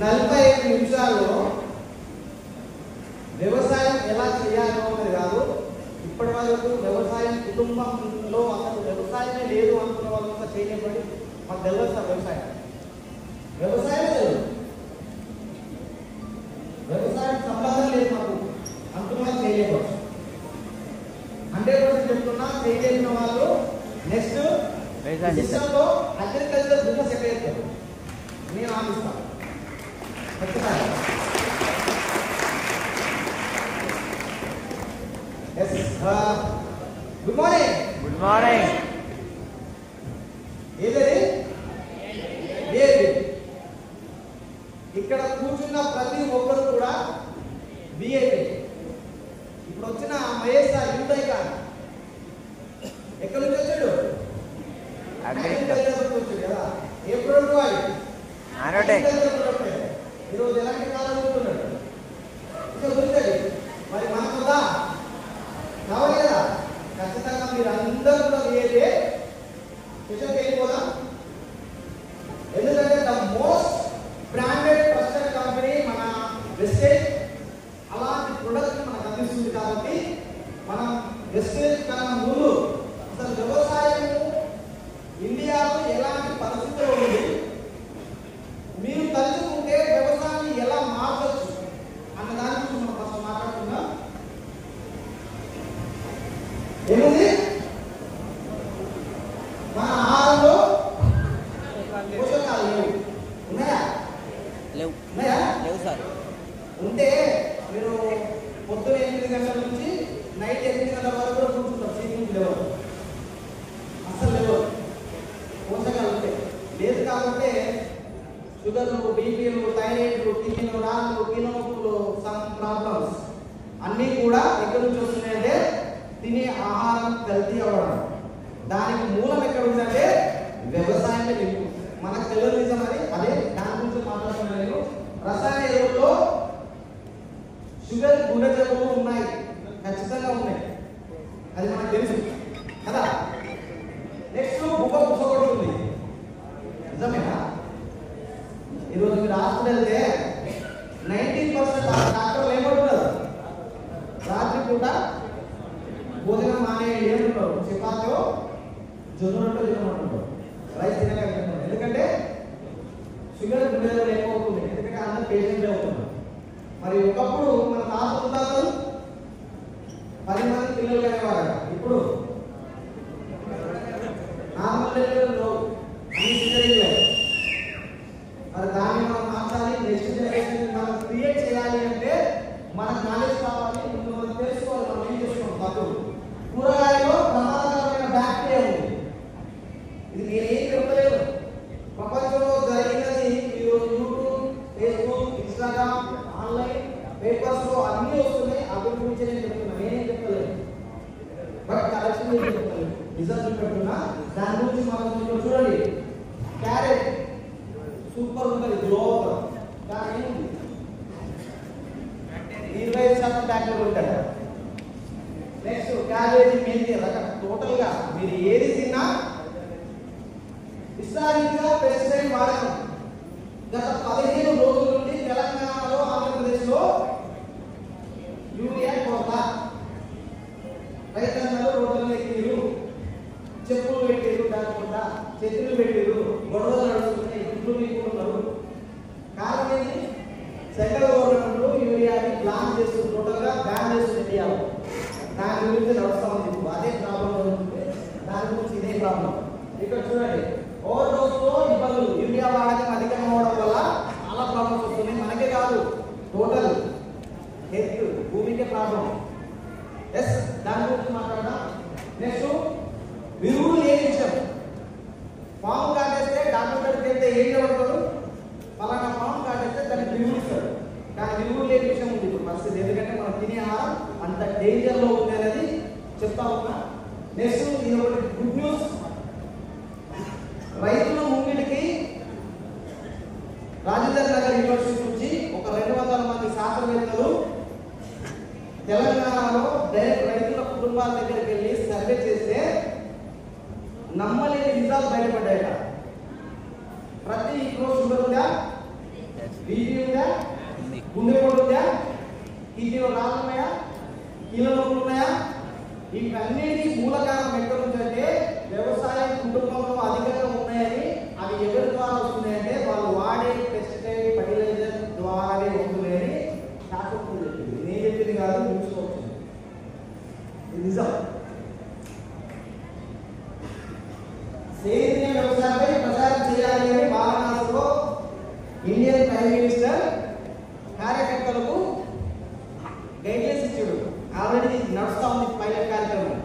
45 నిమిషాల్లో వ్యవసాయం ఎలా చేయాలో అనేది కాదు. ఇప్పటి వరకు వ్యవసాయం కుటుంబంలో అసలు వ్యవసాయమే లేదు అనుకున్న వాళ్ళంతా చేయలేబడి మాకు తెలియదు సార్. వ్యవసాయం లేదు, వ్యవసాయం సంబంధం లేదు మాకు అనుకున్న వాళ్ళు చేయలేకపోవచ్చు. 100% చెప్తున్నా, చేయలేని వాళ్ళు నెక్స్ట్ సిస్టంలో అగ్రికల్చర్ బిజినెస్ ఎక్కడ చేస్తారు నేను ఆపిస్తాను. Good morning. Good morning. ఏదది ఇక్కడ కూర్చున్న ప్రతి ఒక్కరు కూడా బిఏపీ. ఇప్పుడు వచ్చిన మహేష్ సార్ యూదయ్ గారు ఎక్కడి నుంచి వచ్చాడు? అగ్రికల్చర్ వచ్చాడు కదా. ఏ ప్రొడక్ట్ వాడి? ఈరోజు ఎలాంటి కాలం ఉంటున్నాడు మరి మనకు కదా కావాలి కదా. ఖచ్చితంగా మీరు అందరూ కూడా బిఏపీ క్వశ్చన్కి వెళ్ళిపోదాం. ఎందుకంటే the most branded trusted company మన వెస్టేజ్ అలాంటి ప్రొడక్ట్ మనకు అందిస్తుంది. కాబట్టి మనం వెస్టేజ్ కన్నా ముందు అసలు వ్యవసాయము ఇండియాలో ఎలాంటి పరిస్థితుల్లో ఉంది, మీరు తలుచుకుంటే వ్యవసాయాన్ని ఎలా మార్చవచ్చు అన్న దాని గురించి మనం ఫస్ట్ మాట్లాడుకుందాం. ఏముంది మన ఆహారంలో పోషకాలు లేవు. ఉన్నాయా? లేవు సార్. ఉంటే మీరు పొద్దున 8 గంటల నుంచి నైట్ 8 గంటల వరకు కూడా కూర్చుంటారు. సీనింగ్ లేవు, అసలు లేవు. పోషకాలు ఉంటాయి. లేదు కాబట్టి షుగర్లు, బీపీలు, థైరాయిడ్లు, కిడ్నీలు, రాళ్ళు, కిలోపులు, సమ్ ప్రాబ్లమ్స్ అన్నీ కూడా ఎక్కడి నుంచి వస్తున్నాయంటే తినే ఆహారం కల్తీ అవ్వడం. దానికి మూలం ఎక్కడ ఉందంటే వ్యవసాయమే లేదు. మనకు తెలియదు నిజం అది. అదే దాని గురించి మాట్లాడుతున్నాను నేను. రసాయన ఎరువుల్లో షుగర్, గుండె జబ్బులు ఉన్నాయి, ఖచ్చితంగా ఉన్నాయి, అది మనకు తెలుసు కదా. నెక్స్ట్ బుక్క పుసగొడుతుంది, నిజమేనా? ఈరోజు మీరు హాస్పిటల్ వెళ్తే 90% డాక్టర్లు ఏమంటున్నారు? రాత్రి పూట భోజనం మానేయండి అంటున్నారు. చపాతీలో జొన్న రొట్టె తినమంటున్నారు, రైస్ తినకంటున్నారు. ఎందుకంటే షుగర్ గుండె ఎక్కువ అవుతుంది. ఎందుకంటే అందరూ పేషెంట్లే అవుతున్నారు. మరి ఒకప్పుడు మన తాత ముత్తాతలు 10 మంది పిల్లలు కనేవారు. ఇప్పుడు నార్మల్ డెలివరీలో అన్ని సిజరీన్లే. మరి దాన్ని మనం మార్చాలి. నెక్స్ట్ జనరేషన్ మనం క్రియేట్ చేయాలి అంటే మనకు నాలెడ్జ్ కావాలి. ముందు మనం తెలుసుకోవాలి. మనం ఏం చేస్తున్నాం? పద్ధతులు. కూరగాయలో ప్రమాదకరమైన బ్యాక్టీరియా ఉంది. ఇది నేనేం చెప్పలేదు, ప్రపంచంలో జరిగినది. ఈరోజు YouTube, Facebook, Instagram, online papers లో అన్నీ వస్తున్నాయి. అవి గురించి నేను చెప్తున్నా, నేనేం చెప్పలేదు. బట్ కలెక్షన్ చెప్పలేదు, రిజల్ట్ పెడుతున్నా. దాని గురించి మనం చూడండి. క్యారెట్ సూపర్ ఉంటుంది, గ్లోబల్. దాని ఏముంది? 25% బ్యాక్టీరియా ఉంటాయి. నెక్స్ట్ క్యాబేజీ, మెంతి రకం. టోటల్ గా మీరు ఏది తిన్నా విస్తారంగా పెస్టిసైడ్ వాడకం. గత 15 రోజుల నుండి తెలంగాణలో, ఆంధ్రప్రదేశ్లో యూరియా కొరత. రైతన్నలు రోడ్ల ఎక్కిరు, చెప్పులు పెట్టారు, కాకుండా చెట్లు పెట్టారు, గొడవలు నడుస్తున్నాయి, గుడ్లు మీకున్నారు. కారణం ఏంటి? సెంట్రల్ గవర్నమెంట్ యూరియాని ప్లాన్ చేస్తుంది, టోటల్గా బ్యాన్ చేస్తుంది ఇండియాలో. దాని గురించి నడుస్తా ఉంది. అదే ప్రాబ్లం అవుతుంది. దాని గురించి ఇదే ప్రాబ్లం. ఇక్కడ చూడండి, ఓవర్ డోస్ తో ఇబ్బందులు. యూరియా వాడకం అధికంగా అవడం వల్ల చాలా ప్రాబ్లమ్స్ వస్తున్నాయి. మనకే కాదు, టోటల్ హెల్త్, భూమికే ప్రాబ్లం. ఎస్, దాని గురించి మాట్లాడదాం. నెక్స్ట్ విరుగుడు లేని విషయం. పాము కాటేస్తే డాక్టర్ దగ్గరికి వెళ్తే ఏం చేయబడతాడు? పలానా పాము కాటేస్తే దాన్ని విరుగుతాడు. కానీ విరుగుడు లేని విషయం ఉంది ఇప్పుడు పరిస్థితి. ఎందుకంటే మనం తినే ఆహారం అంత డేంజర్ లో ఉంది అనేది చెప్తా ఉన్నా. నెక్స్ట్ ఇది ఒకటి గుడ్ న్యూస్. రైతుల ముంగిటికి రాజేంద్ర నగర్ యూనివర్సిటీ నుంచి ఒక 200 మంది శాస్త్రవేత్తలు తెలంగాణలో డైరెక్ట్ రైతుల కుటుంబాల దగ్గరికి వెళ్ళి సర్వే చేస్తే నమ్మలేని నిజాలు బయటపడ్డాయట. ప్రతి ఇంట్లో షుగర్ ఉందా? బీపీ ఉందా, ఉంది. గుండె పోటు ఉందా, కిడ్నీలో రాళ్ళు ఉన్నాయా, కీళ్ళ నొప్పులు ఉన్నాయా? ఇవన్నిటి మూల కారణం ఎక్కడి నుంచి అంటే వ్యవసాయం కుటుంబంలో అధికంగా ఉన్నాయని. అవి ఎవరి ద్వారా వస్తున్నాయంటే వాళ్ళు వాడే పెస్టిసైడ్ ఫర్టిలైజర్ ద్వారానే వస్తున్నాయని శాస్త్రజ్ఞులు చెప్పింది. నేను చెప్పింది కాదు, చూసుకోవచ్చు. ఇది నిజం. సేంద్రియ వ్యవసాయంపై ప్రచారం చేయాలి అని వారణాసిలో ఇండియన్ ప్రైమ్ మినిస్టర్ కార్యకర్తలకు గైడ్లైన్స్ ఇచ్చాడు. ఆల్రెడీ నడుస్తా ఉంది పైలట్ కార్యక్రమం.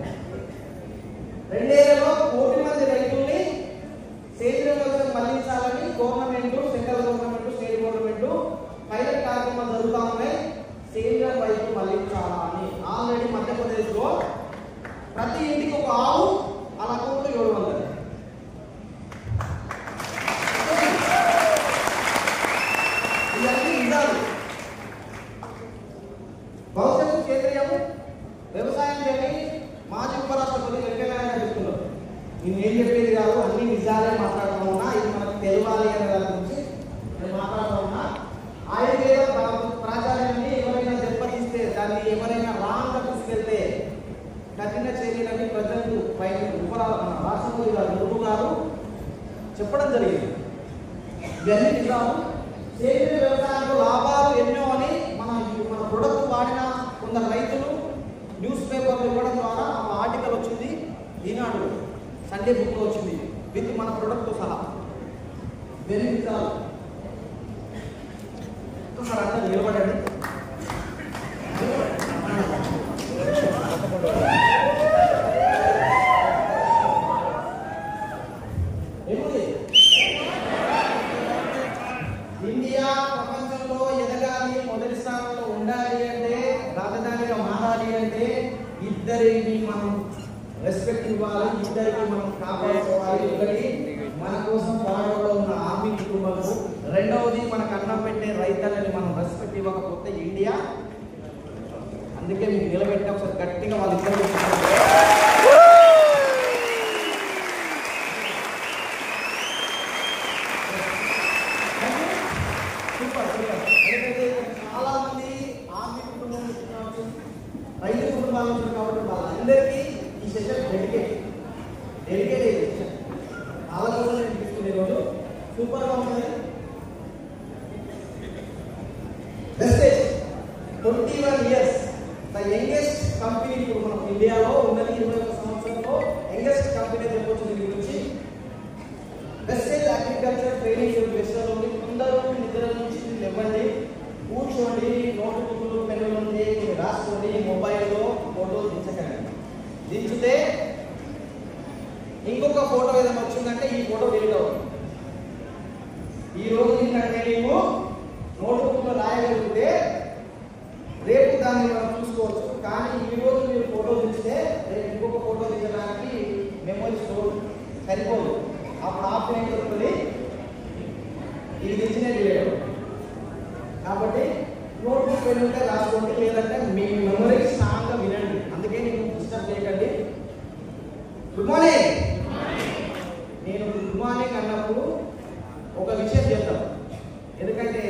2 ఏళ్లలో 1 కోటి మంది రైతుల్ని సేంద్రియ వ్యవసాయం మళ్లించాలని government, central government, state government pilot కార్యక్రమాలు జరుగుతూ ఉన్నాయి. సేంద్రియ రైతులు మళ్లించాలని ఆల్రెడీ మధ్యప్రదేశ్లో ప్రతి ఇంటికి ఒక ఆవు, అలా కూడా 700. ఇవన్నీ నిజాలు. భవిష్యత్తు సేంద్రియం వ్యవసాయం చేయని మాజీ ఉపరాష్ట్రపతి వెంకయ్య నాయుడు చెప్తున్నారు. నేను చెప్పేది కాదు, అన్ని నిజాలే మాట్లాడుతూ ఉన్నా. ఇది మనకు తెలియాలి అనే దాని గురించి నేను మాట్లాడుతూ ఉన్నా. ఆయుర్వేద ప్రాచార్యాన్ని ఎవరైనా దెబ్బతీస్తే, దాన్ని ఎవరైనా రాంగ్గా తీసుకెళ్తే కఠిన చర్యలని ప్రజలు పైన రాష్ట్రపతి గారు ముర్ము గారు చెప్పడం జరిగింది. ఇవన్నీ నిజాలు. సేంద్రియ వ్యవసాయంలో లాభాలు ఎన్నో అని మన ప్రొడక్ట్ వాడిన కొందరు రైతులు న్యూస్ పేపర్లు ఇవ్వడం ద్వారా ఆ ఆర్టికల్ వచ్చింది. ఈనాడు సండే బుక్లో వచ్చింది విత్ మన ప్రొడక్ట్ సహా. ఇవన్నీ నిజాలు. ఒకసారి అంతా నిలబడండి. ఇండియా ప్రపంచంలో ఎదగాలి, మొదటి స్థానంలో ఉండాలి అంటే, రాజధానిగా మారాలి అంటే ఇద్దరిని మనం రెస్పెక్ట్ ఇవ్వాలి, ఇద్దరికి మనం కాపాడుకోవాలి. ఒకటి మన కోసం పోరాటంలో ఉన్న ఆర్మీ కుటుంబాలకు, రెండవది మనకు అన్నం పెట్టే రైతులని మనం రెస్పెక్ట్ ఇవ్వకపోతే ఇండియా. అందుకే మీకు నిలబెట్టి ఒకసారి గట్టిగా వాళ్ళు ఇద్దరు చాలా మంది ఆర్మీ కుటుంబం రైతు కుటుంబాలు ఉంటారు కాబట్టి వాళ్ళందరికీ ఈ సెషన్ డెడికేట్ సెషన్. చాలా రోజులు నేను తీసుకునే రోజు సూపర్గా ఉంటుంది. Vestige 21 years the youngest company. ఇప్పుడు మనం ఇండియాలో ఉన్నది 21 సంవత్సరంలో యంగెస్ట్ కంపెనీ చెప్పొచ్చు. దీని గురించి వెస్టేజ్ అగ్రికల్చర్ ట్రైనింగ్ వెస్టర్లో అందరూ నిద్ర నుంచి లేవండి, కూర్చోండి, నోటు బుక్లు పెన్నులు ఉంది రాసుకోండి. మొబైల్లో ఫోటోలు దించకండి. దించితే ఇంకొక ఫోటో ఏదైనా వచ్చిందంటే ఈ ఫోటో డిలీట్ అవుతుంది. ఈ రోజు నిన్న ట్రైనింగ్ నోటు బుక్లో రాయగలిగితే రేపు దాన్ని మనం చూసుకోవచ్చు. కానీ ఈ రోజు మీరు ఫోటో దించితే రేపు ఇంకొక ఫోటో దించడానికి మెమరీ స్టోర్ సరిపోదు. అప్పుడు ఆప్షన్ దొరుకుతుంది, ఇది దించినది లేదు. కాబట్టి నోట్బుక్ పెన్ ఉంటే రాసుకోండి, లేదంటే మీ మెమరీ స్ట్రాంగ్గా వినండి. అందుకే నేను డిస్టర్బ్ చేయకండి. Good morning. నేను గుడ్ మార్నింగ్ అన్నప్పుడు ఒక విషయం చెప్తాను. ఎందుకంటే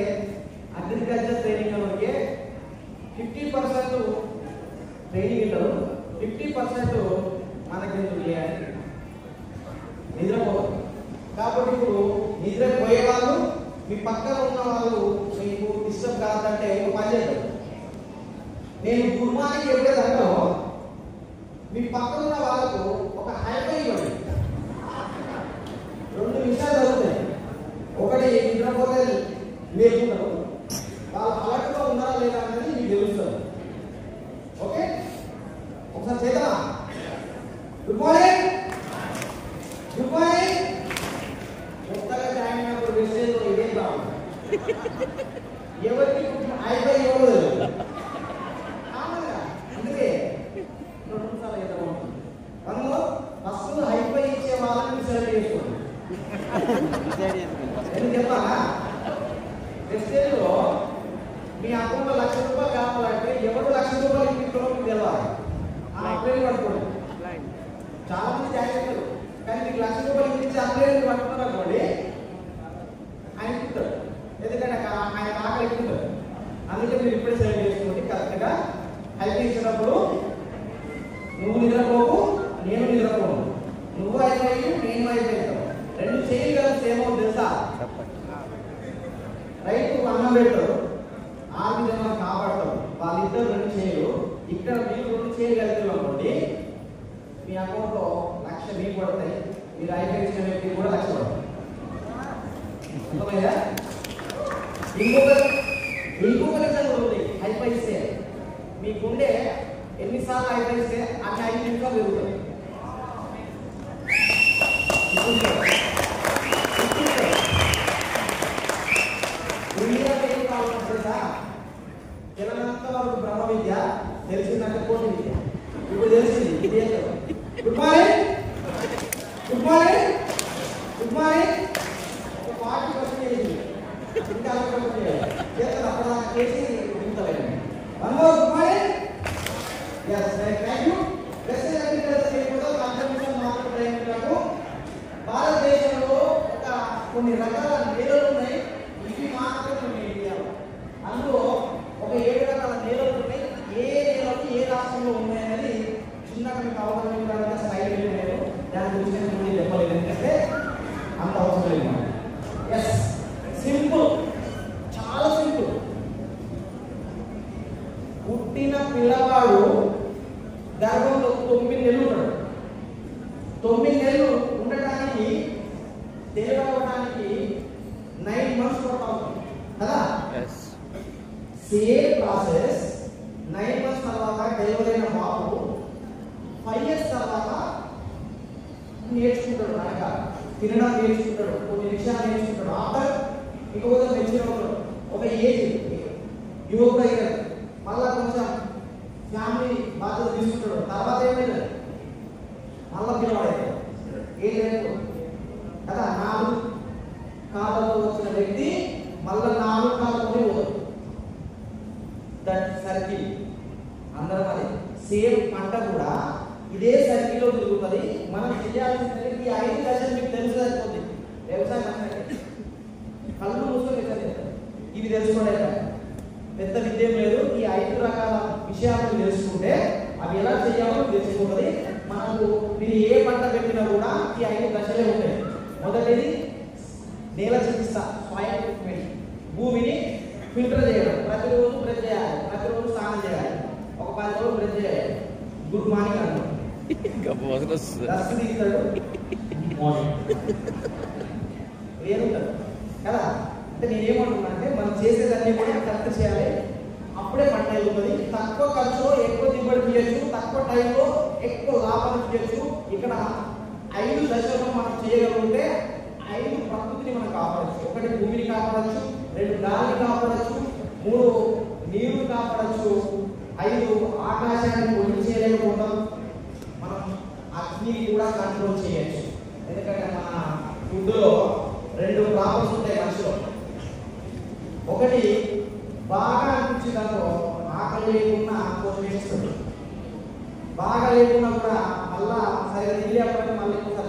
అగ్రికల్చర్ ట్రైనింగ్ వరకే 50% ట్రైనింగ్ ఇస్తారు, 50% మనకి చేయాలి, నిద్రపోవాలి. కాబట్టి ఇప్పుడు నిద్రపోయే వాళ్ళు, మీ పక్కన ఉన్న వాళ్ళు మీకు డిస్టర్బ్ కాదంటే ఒక పని చేయండి. నేను గుడ్ మార్నింగ్ ఎప్పుడైతే అంటానో మీ పక్కన ఉన్న వాళ్ళకు ఒక హైఫై ఇవ్వండి. 2 విషయాలు జరుగుతాయి. ఒకటి నిద్రపోతే మేలుకుంటారు, వాళ్ళు అలర్ట్గా ఉన్నారా లేదా అనేది మీకు తెలుస్తుంది. ఓకే, ఒకసారి చేద్దామా? Good morning. Good morning. కొత్తగా జాయిన్ అయినప్పుడు మెసేజ్ ఇదేం రావు, ఎవరికి హైఫై ఇవ్వలేదు. అందుకే 2 నిమిషాలు అయితే బాగుంటుంది. అందులో ఫస్ట్ హైఫై ఇచ్చే వాళ్ళని డిసైడ్ చేసుకోండి. ఎందుకు చెప్పాలా? మెసేజ్లో మీ అకౌంట్లో ₹1,00,000 కావాలంటే ఎవరు ₹1,00,000 ఇస్తారో మీకు తెలవాలి. ఆ అప్లై పట్టుకోండి. చాలా మంది జాయిన్ అవుతారు, కానీ మీకు ₹1,00,000 ఇచ్చి అప్లై పట్టుకున్నారు అనుకోండి, ఆయన ఇస్తారు. ఎందుకంటే ఆయన ఆకలి ఎక్కువ ఉంటుంది. అందుకే మీరు ఇప్పుడే సెలెక్ట్ చేసుకోండి. కరెక్ట్గా హెల్త్ ఇచ్చినప్పుడు నువ్వు నిద్రపోకు, నేను నిద్రపోను. నువ్వు అయిపోయి నేను అయిపోయావు. రెండు చేయగలిగితే ఏమో తెలుసా? రైతు అన్నం పెట్టారు, ఆ విధంగా కాపాడతాం. వాళ్ళిద్దరు రెండు చేయరు. ఇక్కడ మీరు రెండు చేయగలుగుతారు అనుకోండి, మీ అకౌంట్లో 1,00,000 మీకు పడతాయి. మీరు అయిపోయిన వ్యక్తి కూడా 1,00,000 పడతాయి. అర్థమైందా? ఇంకొక రిజల్ట్ ఉంది. అయిపోయిస్తే మీకుండే ఎన్నిసార్లు అయిపోయిస్తే అన్ని 5 నిమిషాలు పెరుగుతాయి. ఏం కావాలంటే తెలుసా? తెలంగాణ వరకు బ్రహ్మ విద్య తెలిసిందంటే కోటి విద్య. ఇప్పుడు తెలిసింది ఇది ఏంటో. Good morning, good morning, good morning. ఒక 40% చేసింది, ఇంకా 60% చేయాలి. చేస్తారు అక్కడ చేసి దిగుతాయండి. One more good morning. Yes, thank you. Western agriculture చేయకుండా కాంట్రిబ్యూషన్ మార్కెట్ ప్రయాణికులకు భారతదేశంలో ఒక కొన్ని రకాల నేలలు ఉన్నాయి. ఇవి మాత్రమే ఉన్నాయి ఇండియాలో. అందులో ఒక 7 రకాల నేలలు ఉన్నాయి. ఏ నేలలు ఏ రాష్ట్రంలో ఉన్నాయనేది చిన్నగా మీకు అవగాహన ఇవ్వడానికి స్లైడ్ లేదు. దాని గురించి నేను చెప్పలేదు, ఎందుకంటే అంత అవసరం లేదు. ఎస్, సింపుల్, చాలా సింపుల్. పుట్టిన పిల్లవాడు గర్భంలో 9 నెలలు ఉంటాడు. 9 నెలలు ఉండటానికి తెలియడానికి 9 months పడుతుంది కదా? సేమ్ ప్రాసెస్ 9 months తర్వాత డెలివరీ అయిన బాబు 5 years తర్వాత నేర్చుకుంటాడు. అనక తినడం నేర్చుకుంటాడు, కొన్ని విషయాలు నేర్చుకుంటాడు. ఆఫ్టర్ ఇంకొక మెచ్యూర్ అవుతాడు. ఒక ఏజ్ యువకుడు అయ్యాడు, మళ్ళా కొంచెం ఫ్యామిలీ బాధ్యత తీసుకుంటాడు. తర్వాత ఏమైనా మళ్ళా పిల్లవాడైతే ఏం లేదు కదా? 4 కాళ్ళతో వచ్చిన వ్యక్తి మళ్ళా 4 కాళ్ళతోనే పోతాడు. That circle. అందరం అది సేమ్ పంట కూడా ఇదే సర్కిల్లో తిరుగుతుంది. మనం చేయాల్సింది ఈ 5 దశలు మీకు తెలుసు సరిపోతుంది. వ్యవసాయం అంటే కళ్ళు మూసుకొని ఇవి తెలుసుకోవడం పెద్ద విద్య లేదు. ఈ 5 రకాల విషయాలను తెలుసుకుంటే అవి ఎలా చేయాలో తెలుసుకుంటుంది. మనకు మీరు ఏ పంట పెట్టినా కూడా ఈ 5 దశలే ఉంటాయి. మొదటిది నేల చికిత్స, సాయిల్ ట్రీట్మెంట్. భూమిని ఫిల్టర్ చేయడం. ప్రతిరోజు బ్రష్ చేయాలి, ప్రతిరోజు స్నానం చేయాలి, ఒక 10 రోజులు బ్రష్ చేయాలి. గుడ్ మార్నింగ్ అన్నాడు, వేరుంటారు కదా? అంటే నేనేమంటున్నా అంటే మనం చేసేదాన్ని కూడా కరెక్ట్ చేయాలి. అప్పుడే పంట వెళ్తుంది. తక్కువ ఖర్చులో ఎక్కువ దిగుబడి తీయచ్చు, తక్కువ టైంలో ఎక్కువ లాభాలు తీయచ్చు. ఇక్కడ 5 దశల్లో మనం చేయగలిగితే 5 ప్రకృతిని మనం కాపాడచ్చు. 1 భూమిని కాపాడచ్చు, 2 గాలిని కాపాడచ్చు, 3 నీరు కాపాడచ్చు, 5 ఆకాశాన్ని పొడి చేయలేకపోతాం. మనం అగ్నిని కూడా కంట్రోల్ చేయొచ్చు. ఎందుకంటే మన ఫుడ్లో 2 ప్రాబ్లమ్స్ ఉంటాయి మనిషిలో. ఒకటి బాగా అనిపించిందనుకో ఆకలి లేకున్నా పోషిస్తుంది, బాగా లేకున్నా కూడా మళ్ళా సరిగా తెలియకపోతే మళ్ళీ ఎక్కువ.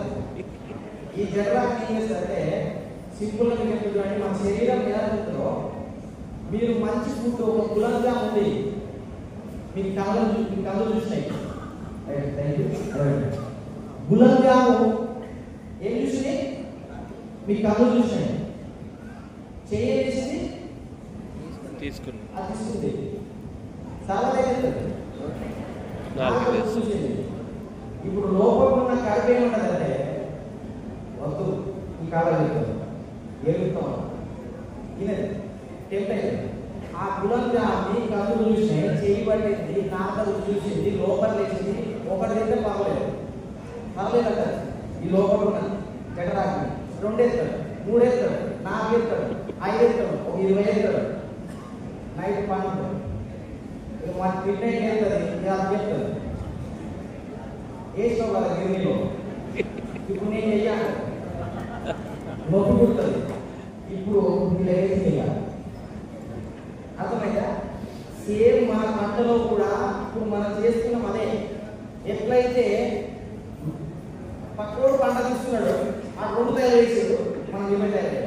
ఈ జనరాన్ని ఏం చేస్తారంటే సింపుల్గా మీకు చూడండి, మన శరీరం ఎలా ఉంటుందో మీరు మంచి ఫుడ్ ఒక గులాబ్గా ఉంది, మీకు కళ్ళు చూసినాయి. గులాబ్ జాము ఏం చూసినాయి? మీ కళ్ళు చూసినాయి. చేసింది తీసుకుంది, అది తీసుకుంది. చాలా చూసింది. ఇప్పుడు లోపల ఉన్న కడుపు ఏముంటుందంటే వద్దు ఈ కాలం ఎదుగుతాం తినది టెంప్ అయింది. ఆ గులాబ్ జామ్ని కళ్ళు చూసినాయి, చేయి పట్టింది, నాకలు చూసింది, లోపల లేచింది. ఒకటి తింటే పర్లేదు అంటారు. ఈ లోపల ఉన్నది జగరాకి 2 ఎత్తాడు, 3 ఎత్తాడు, 4 ఎత్తాడు, 5 ఎత్తాడు, ఒక 20 ఎత్తాడు. నైట్ పనులు మన మిడ్నైట్ వెళ్తుంది, అది చెప్తుంది వేసుకో కదా గిరిలో. ఇప్పుడు నేను చెయ్యాలి, నొప్పి పుడుతుంది. ఇప్పుడు మీరు ఏం చేయాలి? అర్థమైందా? సేమ్ మన పంటలో కూడా ఇప్పుడు మనం చేస్తున్నాం అదే. ఎట్లయితే పక్కోడు పంట తీసుకున్నాడు, ఆ 2 తయారు చేసాడు, మనం ఇవ్వ తయారు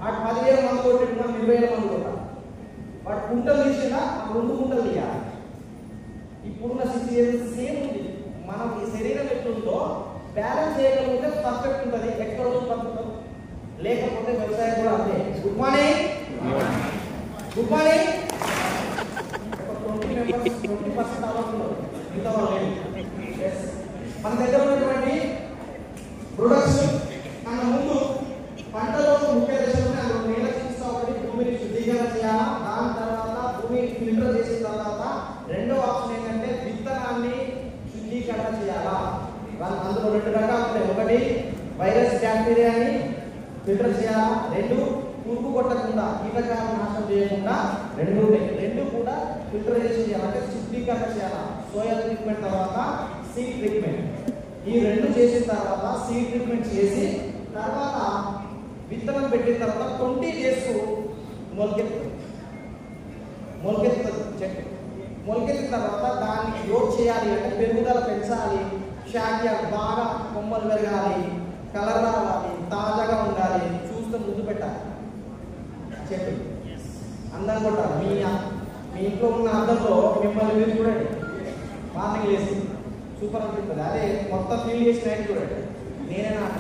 ఆ 10,000 మంది కొట్టుకున్నాం. 20,000 మంది కొట్టాలి. వాడు కుంటలు తీసినా 2 కుంటలు తీయాలి. ఇప్పుడున్న సిచ్యువేషన్ సేమ్ ఉంది. మనం ఈ శరీరం ఎట్లుందో బ్యాలెన్స్ చేయగలిగితే పర్ఫెక్ట్ ఉంటుంది. ఎక్కడ పర్ఫెక్ట్ లేకపోతే వ్యవసాయం కూడా అంతే. Good morning, good morning. 20% అవ్వకుండా మిగతా వాళ్ళు మన దగ్గర ఉన్నటువంటి ప్రొడక్ట్స్ మన ముందు పంటలో ముఖ్య దశలోనే అందులో నేల చికిత్స ఒకటి, భూమిని శుద్ధీకరణ చేయాలా. దాని తర్వాత భూమిని ఫిల్టర్ చేసిన తర్వాత రెండో ఆప్షన్ ఏంటంటే విత్తనాన్ని శుద్ధీకరణ చేయాలా. అందులో 2 రకాలు ఉంటాయి. ఒకటి వైరస్ బ్యాక్టీరియాని ఫిల్టర్ చేయాలా, 2 పురుగు కొట్టకుండా కీటకాలను నాశనం చేయకుండా 2 ఉంటాయి. 2 కూడా ఫిల్టరైజేషన్ చేయాలంటే శుద్ధీకరణ చేయాలా. సోయల్ ట్రీట్మెంట్ తర్వాత సీడ్ ట్రీట్మెంట్. ఈ 2 చేసిన తర్వాత సీడ్ ట్రీట్మెంట్ చేసి తర్వాత విత్తనం పెట్టిన తర్వాత 20 డేస్ మొలకెత్తుతుంది చెట్టు. మొలకెత్తిన తర్వాత దాన్ని గ్రోత్ చేయాలి అంటే పెరుగుదల పెంచాలి, శాఖ బాగా కొమ్మలు పెరగాలి, కలర్ రావాలి, తాజాగా ఉండాలి, చూస్తే ముందు పెట్టాలి. చెట్టు అందం కొట్టాలి. మీ ఇంట్లో ఉన్న అద్దంలో మిమ్మల్ని మీరు చూడండి. మార్నింగ్ వేసి సూపర్ అనిపిస్తుంది. అదే మొత్తం ఫీల్ చేసిన నైట్ చూడండి. నేనే నాకు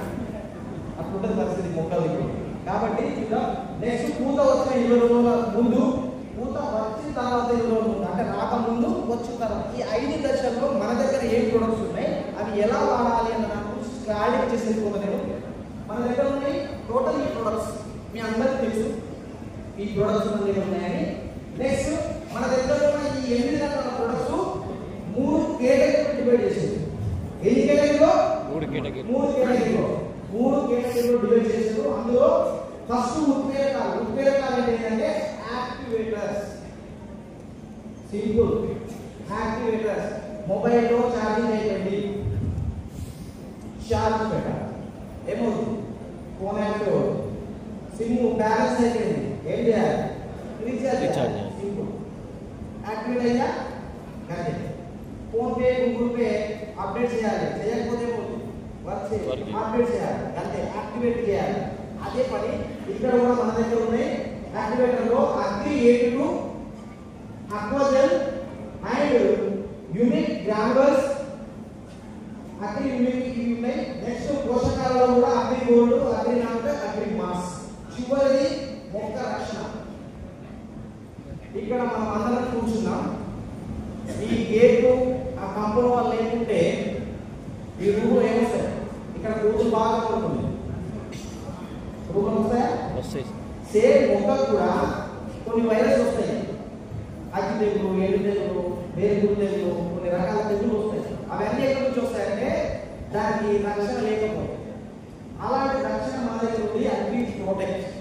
అట్లుంటుంది పరిస్థితి మొక్కలు. కాబట్టి నెక్స్ట్ పూత వచ్చిన 20 రోజుల ముందు, పూత వచ్చిన తర్వాత 20 రోజుల ముందు, అంటే రాకముందు వచ్చిన తర్వాత ఈ 5 దశల్లో మన దగ్గర ఏం ప్రొడక్ట్స్ ఉన్నాయి, అవి ఎలా వాడాలి అన్న నాకు క్లారిటీ చేసి వెళ్ళిపోతాను. మన దగ్గర ఉన్నాయి టోటల్ ఈ ప్రొడక్ట్స్ మీ అందరికీ తెలుసు. ఈ ప్రొడక్ట్స్ మన దగ్గర ఉన్నాయని. నెక్స్ట్ మన దగ్గర ఉన్న ఈ 8 రకాల ప్రొడక్ట్స్ 3 కేటగిరీలో డివైడ్ చేసింది. ఎన్ని కేటగిరీలో? 3 కేటగిరీలో డివైడ్ చేశారు. అందులో ఫస్ట్ ఉత్ప్రేరకాలు ఏంటంటే యాక్టివేటర్స్. Simple activators. మొబైల్లో ఛార్జింగ్ అయిపోయింది, ఛార్జ్ పెట్టాలి, ఏమవుతుంది? ఫోన్ యాక్టివ్ అవుతుంది. సిమ్ బ్యాలెన్స్ అయిపోయింది, ఏం చేయాలి? రీఛార్జ్. సింపుల్ యాక్టివేట్ అయ్యా కానీ phone pay, Google pay update చేయాలి. చేయకపోతే ఏమవుతుంది? అప్డేట్ చేయాలి, అంతే. యాక్టివేట్ చేయాలి. అదే పని ఇక్కడ కూడా మన దగ్గర ఉన్నాయి. యాక్టివేటర్లో agri 8 Aquagel and unique granulars, agri unique ఇవి ఉన్నాయి. నెక్స్ట్ పోషకాలలో కూడా agri gold, agri knot, agri mass. చివరిది మొక్క రక్షణ. ఇక్కడ మనం అందరం కూర్చున్నాం. ఈ గేటు ఆ కంపౌండ్ వాళ్ళు లేకుంటే ఈ రూమ్ ఏమొస్తాయి? ఇక్కడ కూతురు బాగా పడుతుంది, రూమ్ వస్తాయా? సేమ్ మొక్కకు కూడా కొన్ని వైరస్ వస్తాయి. అగ్గి తెగులు, ఏడు తెగులు, వేరుకుడు తెగులు, కొన్ని రకాల తెగులు వస్తాయి. అవన్నీ ఎక్కడి నుంచి వస్తాయంటే దానికి రక్షణ లేకపోతే. అలాంటి రక్షణ మన దగ్గర ఉంది అగ్రి ప్రొటెక్ట్.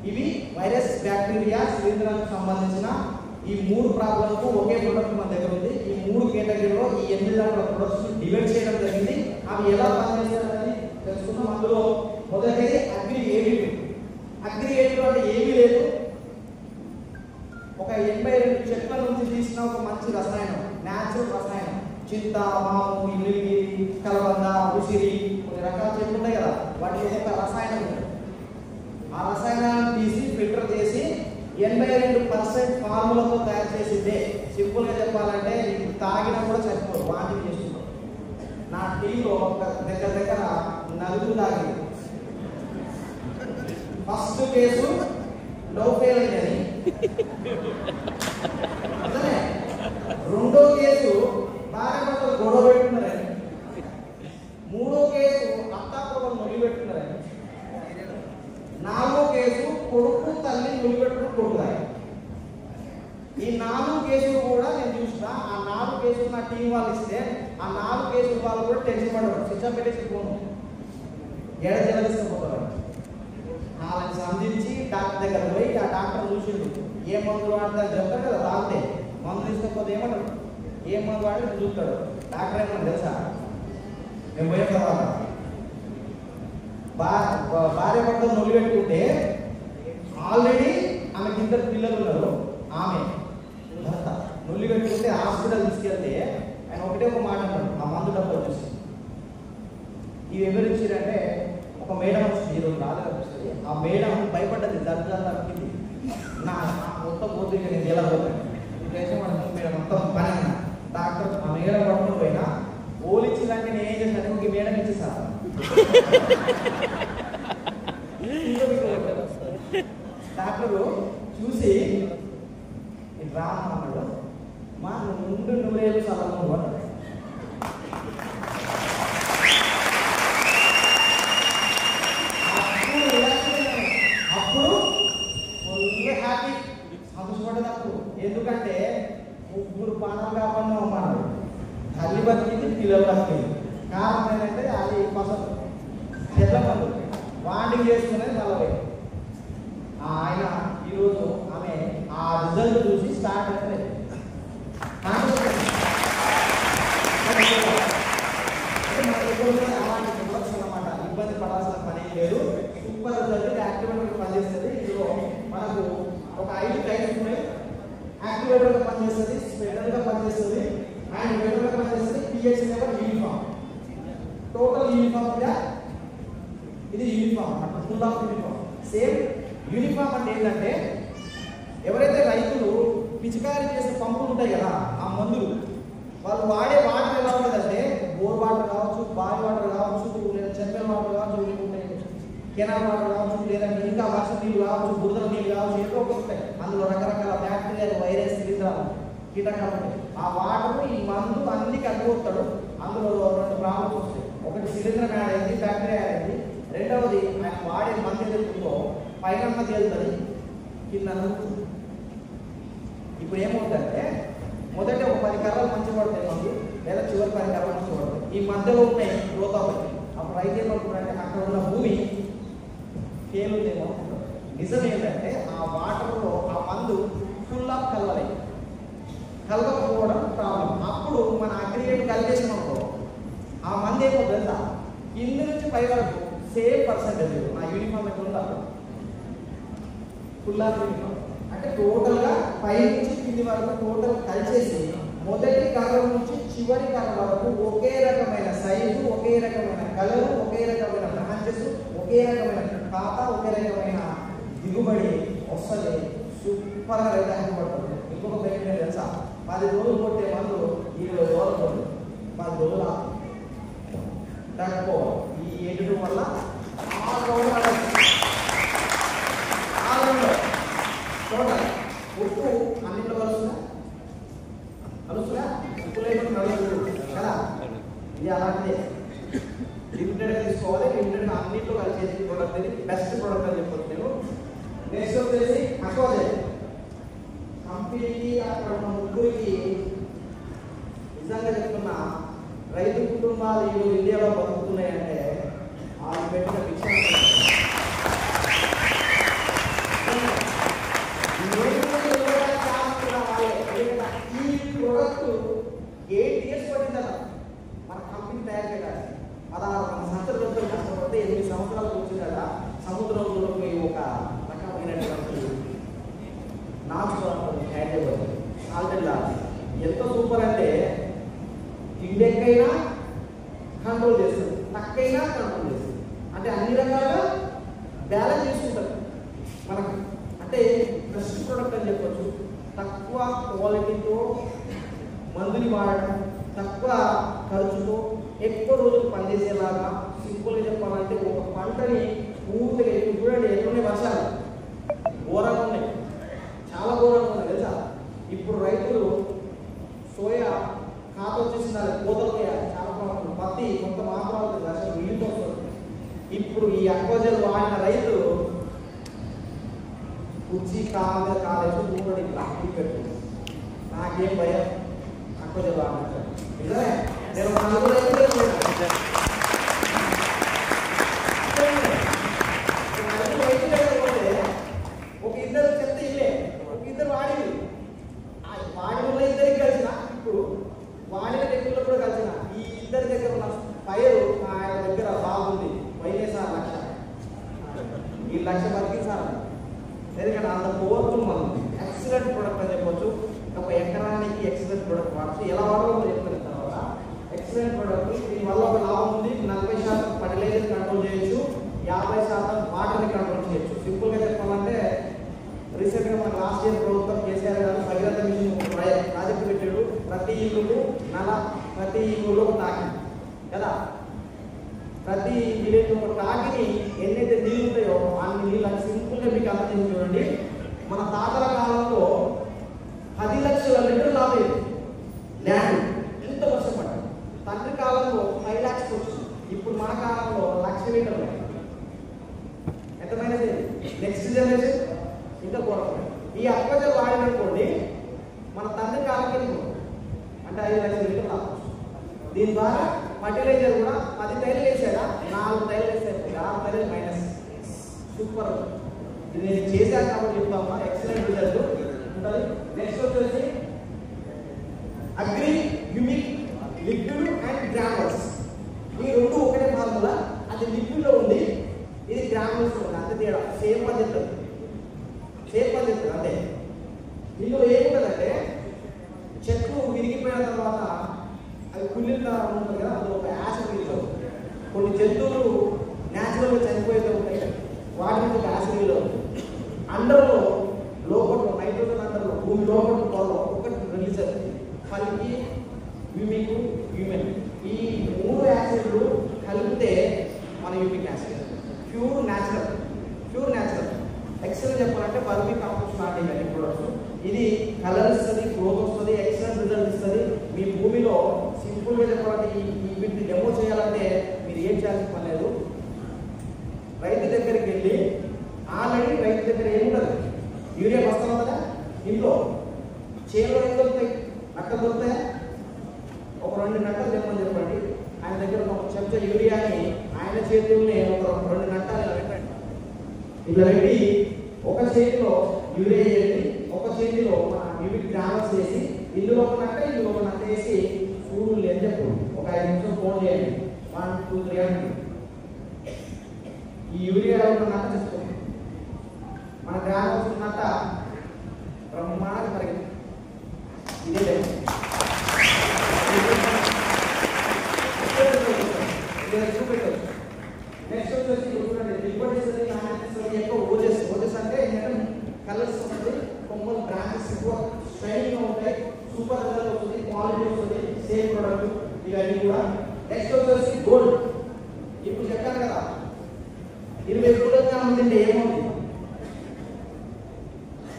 ఇవి వైరస్, బ్యాక్టీరియా, శిలీంధ్రాలకు సంబంధించిన ఈ 3 ప్రాబ్లంకు ఒకే ప్రొడక్ట్ మన దగ్గర ఉంది. ఈ 3 కేటగిరీలో ఈ 8 రకాల ప్రొడక్ట్స్ డివైడ్ చేయడం జరిగింది. అవి ఎలా పనిచేస్తారని తెలుసుకున్నాం. అందులో మొదటిది అగ్రి 8. అగ్రి 8 అంటే ఏమీ లేదు, ఒక 82 చెట్ల నుంచి తీసిన ఒక మంచి రసాయనం, న్యాచురల్ రసాయనం. చింత, మాము, ఇల్లిగిరి, కలబంద, ఉసిరి, కొన్ని రకాల చెట్లు ఉంటాయి కదా, వాటి ఒక రసాయనం ఉంటుంది. ఆ రసాయనాన్ని తీసి ఫిల్టర్ చేసి 82% ఫార్ములాతో తయారు చేసిందే. సింపుల్ గా చెప్పాలంటే తాగినా కూడా చనిపోదు, వాంటింగ్ చేస్తున్నారు. నా టీలో దగ్గర 4 తాగింది. ఫస్ట్ కేసు లవ్ ఫెయిల్ అయిందని, రెండో కేసు భార్య గొడవ పెట్టుకున్నారని, మూడో కేసు అత్తాకోడలు మొదలు పెట్టుకున్నారని, 4వ కేసు కొడుకు తల్లి నిలబెట్టుకుని కొడుకుతాయి. ఈ 4 కేసులు కూడా నేను చూసిన. ఆ 4 కేసులు నా టీం వాళ్ళు ఇస్తే ఆ 4 కేసులు వాళ్ళు కూడా టెన్షన్ పడరు. స్విచ్ ఆఫ్ పెట్టేసి పోను ఎడ జలదిస్తుపోతారు. వాళ్ళని సంధించి డాక్టర్ దగ్గర పోయి ఆ డాక్టర్ చూసిండు. ఏ మందులు వాడతారు చెప్తారు కదా, తాగితే మందు తీసుకోకపోతే ఏమంటారు? ఏ మందు వాడి చూస్తాడు డాక్టర్. ఏమన్నా తెలుసా? మేము పోయిన తర్వాత భార్య భర్తలు నొల్లి పెట్టుకుంటే ఆల్రెడీ ఆమెకి 2 పిల్లలు ఉన్నారు. ఆమె భర్త నొల్లి పెట్టుకుంటే హాస్పిటల్ తీసుకెళ్తే ఆయన ఒకటే ఒక మాట అన్నాడు, ఆ మందు డబ్బు వచ్చేసి. ఇవి ఎవరు ఇచ్చారంటే ఒక మేడం వస్తుంది, ఈరోజు రాలేదు వస్తుంది. ఆ మేడం భయపడ్డది, దర్జా తప్పింది. మొత్తం పోతే నేను ఎలా పోతాను ఈ దేశం మీరు మొత్తం పని డాక్టర్ ఆ మేడం పట్టుకుని పోయినా ఓలిచ్చిందంటే నేను ఏం చేశాను ఇంక మేడం ఇచ్చేసాను డాక్టరు చూసి రామన్నాడు మా ముందు నూరేళ్ళు సలహా పడ్డాడు అప్పుడు ఫుల్ హ్యాపీ సంతోషపడ్డప్పుడు ఎందుకంటే ముగ్గురు పానాలు కాకుండా అమ్మన్నాడు తల్లి బతికింది పిల్లలు బతికింది కారణం ఏంటంటే అది పసలు చెట్ల మందు వాంటింగ్ చేసుకునేది 40 ఆయన ఈరోజు ఆమె ఆ రిజల్ట్ చూసి స్టార్ట్ అయితే అన్నమాట ఇబ్బంది పడాల్సిన పని లేదు సూపర్ రిజల్ట్ యాక్టివేటర్ పనిచేస్తుంది ఇందులో మనకు ఒక 5 టైప్స్ ఉన్నాయి యాక్టివేటర్గా పనిచేస్తుంది స్పెడల్గా పనిచేస్తుంది అండ్ వెడల్గా పనిచేస్తుంది pH level uniform total uniform ఇది యూనిఫామ్ అన్నమాట full of uniform same uniform అంటే ఏంటంటే ఎవరైతే రైతులు పిచికారీ చేసే పంపులు ఉంటాయి కదా ఆ మందులు వాళ్ళు వాడే వాటర్ ఎలా ఉంటుందంటే బోర్ వాటర్ కావచ్చు బావి వాటర్ కావచ్చు లేదా చెంపల్ వాటర్ కావచ్చు కెనాల్ వాటర్ కావచ్చు లేదంటే ఇంకా వర్షం నీళ్ళు కావచ్చు బురద నీళ్ళు కావచ్చు ఏదో ఒకటి ఉంటాయి అందులో రకరకాల బ్యాక్టీరియా వైరస్ శిలీంధ్రాలు కీటకాలు ఉంటాయి ఆ వాటర్ ఈ మందు అన్ని కలిపిపోతాడు అందులో 2 ప్రాబ్లమ్స్ వస్తాయి ఒకటి శిలీంధ్రం యాడ్ అయింది బ్యాక్టీరియా యాడ్ అయింది రెండవది ఆయన వాడే మందు ఎదుర్కొందో పైన తేలుతుంది కింద ఇప్పుడు ఏమవుతుందంటే మొదట ఒక 10 కర్రలు మంచి పడతాయి మందు లేదా చివరి 10 కర్రలు మంచి పడతాయి ఈ మధ్యలో ఉన్నాయి గ్రోత్ అవుతాయి అప్పుడు రైతు ఏమనుకుంటారంటే అక్కడ ఉన్న భూమి తేలుందేమో నిజం ఏంటంటే ఆ వాటర్లో ఆ మందు ఫుల్ ఆఫ్ కలవకపోవడం ప్రాబ్లం అప్పుడు మన అగ్రిగేట్ కలిపేసినప్పుడు ఆ మందు ఏమవుతుందా కింద నుంచి పై వరకు సేమ్ పర్సెంటేజ్ నా యూనిఫామ్ ఎంత ఉందా ఫుల్ ఆఫ్ యూనిఫామ్ అంటే టోటల్గా పై నుంచి కింది వరకు టోటల్ కలిసేసి మొదటి కర్ర నుంచి చివరి కర్ర వరకు ఒకే రకమైన సైజు ఒకే రకమైన కలర్ ఒకే రకమైన బ్రాంచెస్ ఒకే రకమైన ఖాతా ఒకే రకమైన దిగుబడి వస్తుంది సూపర్గా రైతు పడుతుంది ఇంకొక బెనిఫిట్ తెలుసా 10 రోజులు కొట్టే మందు 20 రోజులు కొట్టు 10 రోజులు దాకపో ఈ ఎడుగు వల్ల టోటల్ ఉప్పు అన్నింటిలో కలుస్తుందా ఉప్పు లేకుండా కదా ఇది అలాంటిదే లిమిటెడ్గా తీసుకోవాలి లిమిటెడ్గా అన్నింటిలో కలిసేది ప్రోడక్ట్ ఇది బెస్ట్ ప్రోడక్ట్ అని చెప్పొచ్చు నేను నెక్స్ట్ వచ్చేసి అకోజే కంపెనీకి అక్కడ ఉన్న ముగ్గురికి నిజంగా చెప్తున్నా రైతు కుటుంబాలు ఈరోజు ఇండియాలో బతుకుతున్నాయంటే వాళ్ళు పెట్టిన భిక్ష ఈ ప్రోడక్ట్ 8 years పట్టిందట మన కంపెనీ తయారు చేయడానికి 16 సంవత్సరాలు కష్టపడితే 8 సంవత్సరాలు వచ్చిందట సముద్రంలో పోయి ఒక రకమైనటువంటి నాచు తయారు చేయబడింది ఆల్రెడీ ఎంత సూపర్ అంటే తిండెక్కైనా కంట్రోల్ చేస్తుంది నక్కైనా కంట్రోల్ చేస్తుంది అంటే అన్ని రకాలుగా బ్యాలెన్స్ చేసుకుంటారు మనకు అంటే బెస్ట్ ప్రోడక్ట్ అని చెప్పొచ్చు తక్కువ క్వాలిటీతో మందుని వాడడం తక్కువ ఖర్చుతో ఎక్కువ రోజులు పనిచేసేలాగా సింపుల్గా చెప్పాలంటే ఒక పంటని పూర్తిగా చూడండి ఎట్లున్నాయి వర్షాలు ఘోరంగా ఉన్నాయి చాలా ఘోరంగా ఉన్నాయి తెలుసా ఇప్పుడు రైతులు సోయా కాత వచ్చేసిన కోతలు చాలా ప్రాబ్లం పత్తి కొంత మాత్రం వర్షం నీళ్ళు వస్తుంది ఇప్పుడు ఈ అక్వజల్ వాడిన రైతు కుర్చీ కాలేజ్ మూడు పెట్టు నాకేం భయం అక్వజల్ వాడిన నిజమే నేను 4 రైతులు ఒక ఇద్దరు చెప్తే ఇల్లే ఒక ఇద్దరు వాడి వల్ల ఇద్దరికి కలిసిన ఇప్పుడు వాడిన వ్యక్తులు కూడా కలిసిన ఈ ఇద్దరి దగ్గర ఉన్న పైరు ఆయన దగ్గర బాగుంది వైఎస్ఆర్ 1,00,000 ఈ 1,00,000 బతికించాలి ఎందుకంటే అంత పవర్ఫుల్ మనం ఎక్సలెంట్ ప్రోడక్ట్ అని చెప్పొచ్చు ఒక ఎకరానికి ఎక్సలెంట్ ప్రోడక్ట్ వాడచ్చు ఎలా వాడాలో చెప్తున్న తర్వాత ఎక్సలెంట్ ప్రోడక్ట్ దీనివల్ల ఒక లాభం ఉంది 40% ఫర్టిలైజర్ కంట్రోల్ చేయొచ్చు 50% వాటర్ని కంట్రోల్ చేయొచ్చు సింపుల్గా చెప్పాలంటే రీసెంట్గా మన లాస్ట్ ఇయర్ ప్రభుత్వం ప్రతి ఈగులో ఒక టాకి కదా, ప్రతి విలేజ్ ఒక టాకిని ఎన్నైతే నీళ్ళు ఉంటాయో అన్ని నీళ్ళు అది సింపుల్గా మీకు అర్థం చేసి చూడండి. మన తాతల కాలంలో 10 లక్షల లీటర్లు ఆపేది ల్యాండ్, ఎంత కష్టపడ్డారు. తండ్రి కాలంలో 5 lakhs వచ్చింది. ఇప్పుడు మన కాలంలో 1,00,000 లీటర్లు. ఎంతమైనది నెక్స్ట్ జనరేషన్ ఇంకా కోరలేదు. ఈ అక్వజర్ వాడిననుకోండి మన తండ్రి కాలంకి అంటే 5 లక్షల లీటర్లు ఆపచ్చు. దీని ద్వారా ఫర్టిలైజర్ కూడా 10 టైర్లు వేసాడా, 4 టైర్లు వేసాడు, 6 టైర్లు మైనస్. సూపర్. ఇది నేను చేశాను కాబట్టి చెప్తామా, ఎక్సలెంట్ రిజల్ట్ ఉంటుంది. నెక్స్ట్ వచ్చేసి agri humic liquid and granules. ఈ రెండు ఒకటే ఫార్ములా, అది లిక్విడ్ లో ఉంది, ఇది గ్రానుల్స్ ఉంది. అంతే తేడా, సేమ్ పద్ధతి అదే. ఇందులో ఏముంటుందంటే చెట్లు విరిగిపోయిన తర్వాత అవి కుళ్ళిన ఉంటుంది కదా, అందులో ఒక యాసిడ్ రిలీజ్ అవుతుంది. కొన్ని జంతువులు న్యాచురల్గా చనిపోయేది ఉంటాయి, వాటి నుంచి ఒక యాసిడ్ రిలీజ్ అవుతుంది. అండర్లో లోపల నైట్రోజన్ అండర్లో భూమి లోపల ఒకటి రిలీజ్ అవుతుంది, పల్లికి హ్యూమిక్ హ్యూమన్. ఈ 3 యాసిడ్లు కలిపితే మన humic acid pure natural. Excellent చెప్పాలంటే వర్మీ కాంపోస్ట్ స్టార్టింగ్ అని ప్రొడక్ట్స్. ఇది కలర్ ఇస్తుంది, గ్రోత్ వస్తుంది, ఎక్సలెంట్ రిజల్ట్ ఇస్తుంది. మీ భూమిలో సింపుల్గా చెప్పాలంటే వీటిని డెమో చేయాలంటే మీరు ఏం చేయాల్సిన పని లేదు. రైతు దగ్గరికి వెళ్ళి ఆల్రెడీ రైతు దగ్గర ఏముండదు, యూరియా వస్తాం కదా, ఇంట్లో చేలో ఏం దొరుకుతాయి, నక్కలు దొరుకుతాయా, ఒక 2 నక్కలు తెమ్మని చెప్పండి. ఆయన దగ్గర ఒక చెంచా యూరియాని ఆయన చేతుల్ని ఒక 2 నట్టాలు ఇలా పెట్టండి. ఇట్లా పెట్టి ఒక చేతిలో యూరియా వేసి ఒక చేతిలో మన హ్యూమిక్ గ్రానుల్స్ వేసి ఇందులో ఒక నట్ట ఇందులో ఒక నట్ట వేసి చూడు లేదు చెప్పు, ఒక 5 నిమిషాలు ఫోన్ చేయండి. 1 2 3 అని ఈ యూరియా ఉన్న నట్ట చెప్తుంది, మన గ్రానుల్స్ నట్ట బ్రహ్మాండంగా పరిగెత్తుంది. ఇదే చూపెట్టవచ్చు. నెక్స్ట్ వచ్చేసి చూడండి, లిక్విడ్ ఇస్తుంది, ఎక్కువ ఓజెస్ అంటే ఏంటంటే కలర్స్ వస్తుంది, కొమ్మలు బ్రాంచెస్ ఎక్కువ స్ట్రైనింగ్ ఉంటాయి, సూపర్ కలర్ వస్తుంది, క్వాలిటీ వస్తుంది, సేమ్ ప్రొడక్ట్ ఇవన్నీ కూడా. నెక్స్ట్ వచ్చేసి గోల్డ్. ఇప్పుడు చెప్పాను కదా 20 కిలోగ్రాములు తింటే ఏమవుతుంది,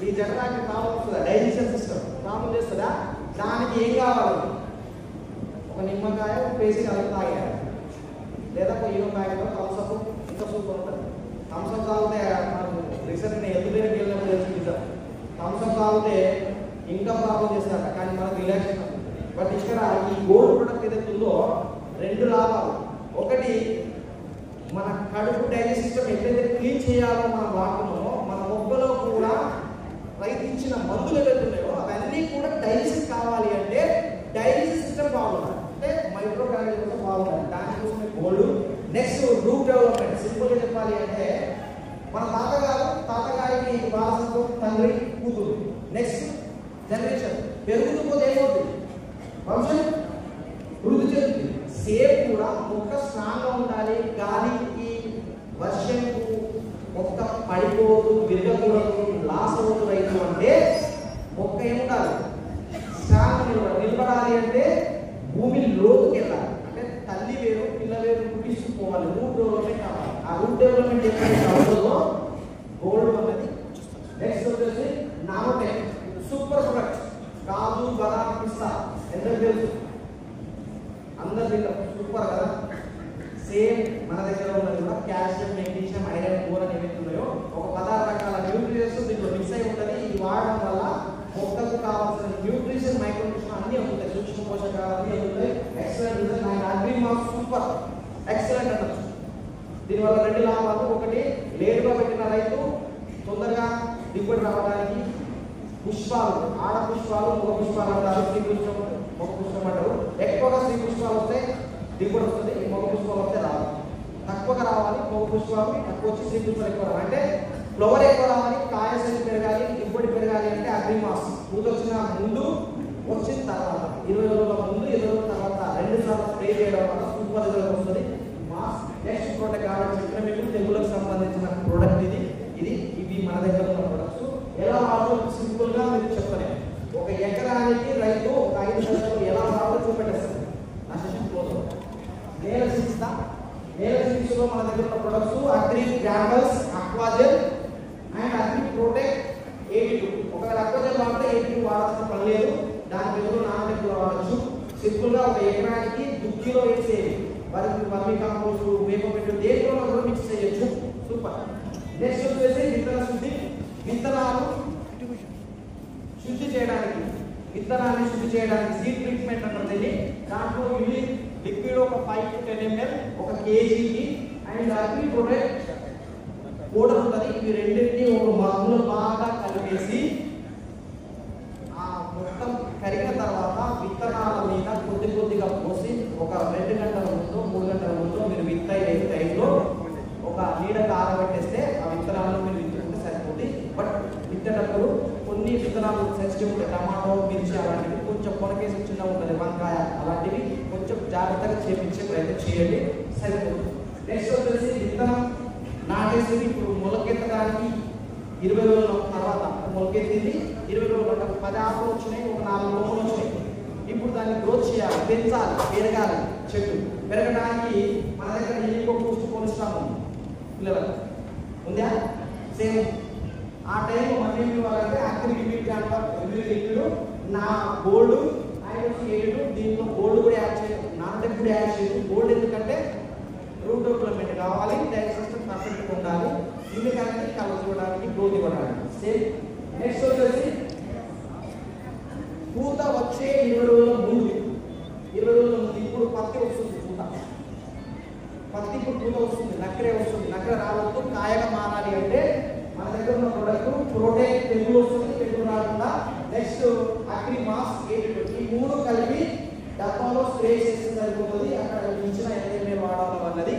ఈ జఠరానికి ప్రాబ్లం వస్తుందా, డైజెషన్ సిస్టమ్ ప్రాబ్లం చేస్తుందా, దానికి ఏం కావాలి, ఒక నిమ్మకాయ పేసి కలిపి తాగాలి, లేదా ఒక ఈనో ప్యాకెట్లో థమ్స్అప్ ఇంకా సూపర్ ఉంటుంది. థమ్స్అప్ తాగితే మనకు రీసెంట్ నేను ఎదురుకి వెళ్ళినప్పుడు తెలుసు, థమ్స్అప్ తాగితే ఇంకా ప్రాబ్లం చేస్తారట, కానీ మనకు రిలాక్సేషన్ ఉంటుంది. బట్ ఇక్కడ ఈ గోల్డ్ ప్రొడక్ట్ ఏదైతే ఉందో 2 లాభాలు. ఒకటి, మన కడుపు డైజెస్ట్ సిస్టమ్ ఎట్లయితే క్లీన్ చేయాలో మనం వాడుతున్నామో, మన మొక్కలో కూడా రైతు ఇచ్చిన మందులు ఏవైతే ఉన్నాయో అవన్నీ కూడా డైజెషన్ కావాలి అంటే డైజెస్ట్ సిస్టమ్ బాగుండాలి, అంటే మైక్రో ఆర్గానిజం బాగుండాలి. దానికోసమే గోల్డ్. Next root development. సింపుల్గా చెప్పాలి అంటే మన తాతగారికి వారసత్వం తండ్రి కూతురు, నెక్స్ట్ జనరేషన్ పెరుగుతూ పోతే ఏమవుతుంది, వంశం వృద్ధి చెందుతుంది. సేమ్ కూడా మొక్క స్ట్రాంగ్గా ఉండాలి, గాలికి వర్షంకు మొక్క పడిపోదు, విరగకూడదు, లాస్ అవుతూ రైతు అంటే మొక్క ఏముండాలి, స్ట్రాంగ్ నిలబడాలి. అంటే భూమి లోతుకి వెళ్ళాలి, అంటే తల్లి వేరు పిల్ల వేరు తీసుకుపోవాలి, రూట్ డెవలప్మెంట్ కావాలి. ఆ రూట్ డెవలప్మెంట్ ఎక్కడైతే అవుతుందో గోల్డ్ అన్నది. నెక్స్ట్ వచ్చేసి నానోటెక్ సూపర్ ప్రొడక్ట్. కాజు బాదాం పిస్తా ఎందుకు తెలుసు, అందరు తింటారు, సూపర్ కదా. సేమ్ మన దగ్గర ఉన్నది కూడా కాల్షియం, మెగ్నీషియం, ఐరన్, బోరాన్ ఏవైతే ఉన్నాయో ఒక 16 రకాల న్యూట్రియంట్స్ దీంట్లో మిక్స్ అయి ఉంటుంది. ఇది వాడడం వల్ల మొక్కకు కావాల్సిన న్యూట్రిషన్, మైక్రోన్యూట్రిషన్ అన్ని అందుతాయి, సూక్ష్మ పోషకాలు అన్ని అందుతాయి. Excellent result. And agri mass super excellent అనొచ్చు. దీనివల్ల 2 లాభాలు. ఒకటి, లేటుగా పెట్టిన రైతు తొందరగా దిగుబడి రావడానికి. పుష్పాలు, ఆడ పుష్పాలు, మగ పుష్పాలు అంటారు, స్త్రీ పుష్పం మగ పుష్పం అంటారు. ఎక్కువగా స్త్రీ పుష్పాలు వస్తే దిగుబడి వస్తుంది, మగ పుష్పాలు వస్తే రావాలి. తక్కువగా రావాలి మగ పుష్పాలు, తక్కువ వచ్చి స్త్రీ పుష్పాలు ఎక్కువ రావాలి. అంటే ఫ్లవర్ ఎక్కువ రావాలి, కాయ సైజు పెరగాలి, దిగుబడి పెరగాలి అంటే అగ్రి మాస్. పూత వచ్చిన ముందు, వచ్చిన తర్వాత 20 రోజుల ముందు, 20 రోజుల తర్వాత 2 సార్లు స్ప్రే చేయడం వల్ల సూపర్ రిజల్ట్ వస్తుంది. మాస్. నెక్స్ట్ ప్రోడక్ట్ కాబట్టి చెప్పిన మీకు తెగులకు సంబంధించిన ప్రోడక్ట్ ఇవి మన దగ్గర ఉన్న ప్రొడక్ట్స్. ఎలా వాడో సింపుల్ గా మీరు చెప్పలేము. ఒక ఎకరానికి రైతు ఒక 5 సంవత్సరాలు ఎలా మన దగ్గర ఉన్న products agri granules, Aquagel and agri protect 82. ఒకవేళ అక్వాజెల్ వాడితే 82 వాడాల్సిన పని లేదు, దాని బదులు నానబెట్టులో వాడచ్చు. సింపుల్ గా ఒక ఎకరానికి దుక్కిలో వేసేది వర్మి కంపోస్ట్, వేప పెట్టు దేంట్లో కూడా మిక్స్ చేయొచ్చు. సూపర్. నెక్స్ట్ వచ్చేసి విత్తన శుద్ధి. విత్తనాలు శుద్ధి చేయడానికి, విత్తనాన్ని శుద్ధి చేయడానికి సీడ్ ట్రీట్మెంట్ అంటుంది. దాంట్లో ఇవి లిక్విడ్ ఒక 5 to 10 ml ఒక కేజీకి అండ్ అగ్రి ప్రొటెక్ట్ పౌడర్ ఉంటుంది. ఇవి రెండింటిని ఒక మగ్గులో బాగా కలిపేసి ఆ మొత్తం కరిగిన తర్వాత విత్తనాల మీద కొద్ది కొద్దిగా పోసి ఒక 2 గంటల ముందు 3 గంటల ముందు మీరు విత్తే టైంలో ఒక నీడకు ఆరబెట్టేస్తే ఆ విత్తనాలను మీరు విత్తుకుంటే సరిపోతుంది. బట్ విత్తేటప్పుడు కొన్ని విత్తనాలు సెన్సిటివ్ ఉంటాయి, టమాటో, మిర్చి అలాంటివి కొంచెం పొడకేసి చిన్నగా ఉంటుంది, వంకాయ అలాంటివి కొంచెం జాగ్రత్తగా చేపించే ప్రయత్నం చేయండి, సరిపోతుంది. నెక్స్ట్ వచ్చేసి విత్తనం నాటేసి ఇప్పుడు మొలకెత్తడానికి 20 రోజుల తర్వాత మొలకెత్తింది. 20 రోజులు 10 ఆకులు వచ్చినాయి, ఒక 4 కొమ్మలు వచ్చినాయి. ఇప్పుడు దాన్ని గ్రోత్ చేయాలి, పెంచాలి, పెరగాలి. చెట్టు పెరగడానికి మన దగ్గర ఇంకో బూస్ట్ కొలుస్తాము పిల్లలకు ఉందా? సేమ్ ఆ టైంలో మనం ఏం ఇవ్వాలంటే అగ్రి లిక్విడ్ నా గోల్డ్ ఐడోసియేటెడ్, దీంట్లో గోల్డ్ కూడా యాడ్ చేయదు, నాన్ కూడా యాడ్ చేయదు. గోల్డ్ ఎందుకంటే రూట్ డెవలప్మెంట్ కావాలి, డైజెస్ట్ సిస్టమ్ పర్ఫెక్ట్గా ఉండాలి, ఇమ్యూనిటీ కలర్ చూడడానికి, గ్రోత్ ఇవ్వడానికి. సేమ్. నెక్స్ట్ వచ్చేసి పూత వచ్చే 20 రోజుల ముందు, 20 రోజుల ముందు ఇప్పుడు పత్తి వస్తుంది. పత్తి ఇప్పుడు పూత వస్తుంది, నక్కరే వస్తుంది. నక్కర రావద్దు, కాయగా మారాలి అంటే మన దగ్గర ఉన్న ప్రొడక్ట్ ప్రొటెక్ట్ తెగులు వస్తుంది, తెగులు రాకుండా. నెక్స్ట్ అగ్రి మాస్ 82, ఈ 3 కలిపి డబ్బాలో స్ప్రే చేస్తే సరిపోతుంది. అక్కడ ఇచ్చిన ఏదైతే వాడాలో అన్నది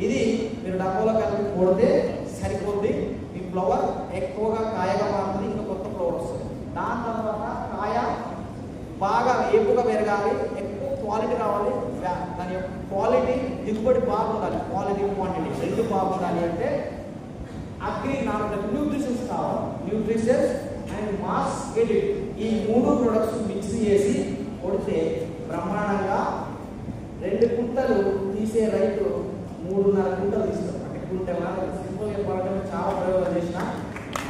ఇది మీరు డబ్బాలో కలిపి కొడితే సరిపోతుంది. మీ ఫ్లవర్ ఎక్కువగా కాయగా మారుతుంది, ఇంకా కొత్త ఫ్లవర్ వస్తుంది. దాని తర్వాత కాయ బాగా ఏపుగా పెరగాలి, ఎక్కువ క్వాలిటీ రావాలి. దాని యొక్క క్వాలిటీ దిగుబడి బాగుండాలి, క్వాలిటీ క్వాంటిటీ రెండు బాగుండాలి అంటే అగ్రి న్యూట్రిషన్స్ కావాలి. న్యూట్రిషన్స్ అండ్ మాస్ ఎడిట్, ఈ 3 ప్రొడక్ట్స్ మిక్స్ చేసి కొడితే బ్రహ్మాండంగా 2 కుంటలు తీసే రైతు 3.5 కుంటలు తీస్తారు. అంటే కుంటలా సింపుల్ చెప్పాలంటే చాలా ప్రయోగాలు చేసిన